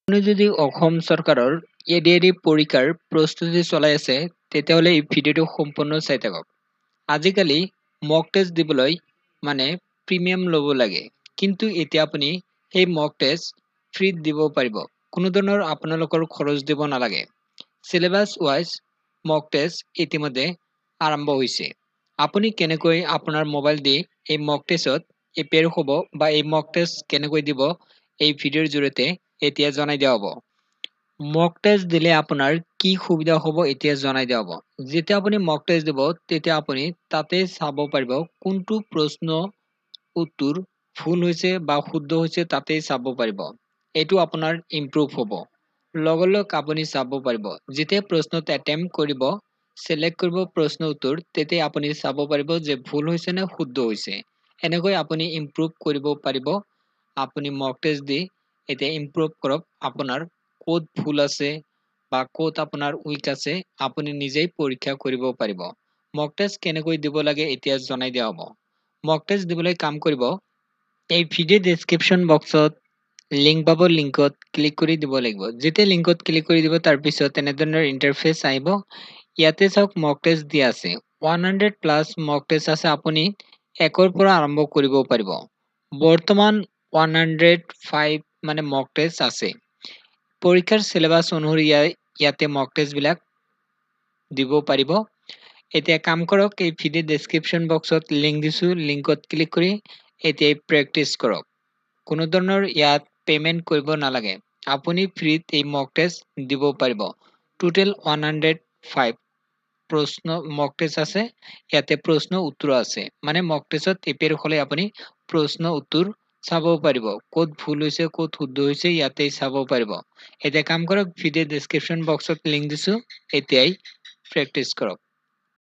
আপুনি যদি অসম চৰকাৰৰ এডিআৰই পৰীক্ষাৰ প্ৰস্তুতি চলাই আছে তেতিয়াহ'লে এই ভিডিঅ'টো সম্পূৰ্ণ চাই থাকক। আজিকালি মক টেষ্ট দিবলৈ প্ৰিমিয়াম ল'ব লাগে, কিন্তু এতিয়া আপুনি সেই মক টেষ্ট ফ্ৰীত দিব পাৰিব। কোনো ধৰণৰ আপোনালোকৰ খৰচ দিব নালাগে। চিলেবাছ ৱাইজ মক টেষ্ট ইতিমধ্যে আৰম্ভ হৈছে। আপুনি কেনেকৈ আপোনাৰ মোবাইল দি এই মক টেষ্টত এপিয়াৰ হ'ব বা এই মক টেষ্ট কেনেকৈ দিব এই ভিডিঅ'ৰ জৰিয়তে এতিয়া জনাই দিয়া হ'ব। মক টেষ্ট দিলে আপোনাৰ কি সুবিধা হ'ব এতিয়া জনাই দিয়া হ'ব। যেতিয়া আপুনি মক টেষ্ট দিব তেতিয়া আপুনি তাতে চাব পাৰিব কোনটো প্ৰশ্ন উত্তৰ ভুল হৈছে বা শুদ্ধ হৈছে তাতে চাব পাৰিব। এইটো আপোনাৰ ইমপ্ৰুভ হ'ব। লগে লগে আপুনি চাব পাৰিব। যেতিয়া প্ৰশ্নটো এটেম্প কৰিব, সিলেক্ট কৰিব প্ৰশ্ন উত্তৰ, তেতিয়া আপুনি চাব পাৰিব যে ভুল হৈছে নে শুদ্ধ হৈছে। এনেকৈ আপুনি ইমপ্ৰুভ কৰিব পাৰিব। আপুনি মক টেষ্ট দি এতিয়া ইমপ্ৰুভ কৰক। আপোনাৰ ক'ত ভুল আছে বা ক'ত আপোনাৰ উইক আছে আপুনি নিজেই পৰীক্ষা কৰিব পাৰিব। মক টেষ্ট কেনেকৈ দিব লাগে এতিয়া জনাই দিয়া হ'ব। মক টেষ্ট দিবলৈ কাম কৰিব, এই ভিডিঅ' ডেছক্ৰিপশ্যন বক্সত লিংক পাব, লিংকত ক্লিক কৰি দিব লাগিব। যেতিয়া লিংকত ক্লিক কৰি দিব তাৰপিছত তেনেধৰণৰ ইণ্টাৰফেচ আহিব। ইয়াতে চাওক মক টেষ্ট দিয়া আছে। 100+ মক টেষ্ট আছে। আপুনি 1ৰ পৰা আৰম্ভ কৰিব পাৰিব। বৰ্তমান 105 মক টেষ্ট আছে। পৰীক্ষাৰ চিলেবাছ অনুসৰি ইয়াতে মক টেষ্ট বিলাক দিব পাৰিব। এতিয়া কাম কৰক, এই ভিডিঅ' ডেছক্ৰিপশ্যন বক্সত লিংক দিছো, লিংকত ক্লিক কৰি এতিয়া প্ৰেক্টিচ কৰক। কোনো ধৰণৰ ইয়াত পেমেন্ট কৰিব নালাগে। আপুনি ফ্ৰীত এই মক টেষ্ট দিব পাৰিব। টোটেল 105 প্ৰশ্ন মক টেষ্ট আছে। ইয়াতে প্ৰশ্ন উত্তৰ আছে। মক টেষ্টত এপিয়াৰ হ'লে আপুনি প্ৰশ্ন উত্তৰ চাব পাৰিব। ক'ত ভুল হৈছে ক'ত শুদ্ধ হৈছে ইয়াতে চাব পাৰিব। এতিয়া কাম কৰক, ভিডিঅ' ডেছক্ৰিপশ্যন বক্সত লিংক দিছো, এতিয়াই প্ৰেক্টিচ কৰক।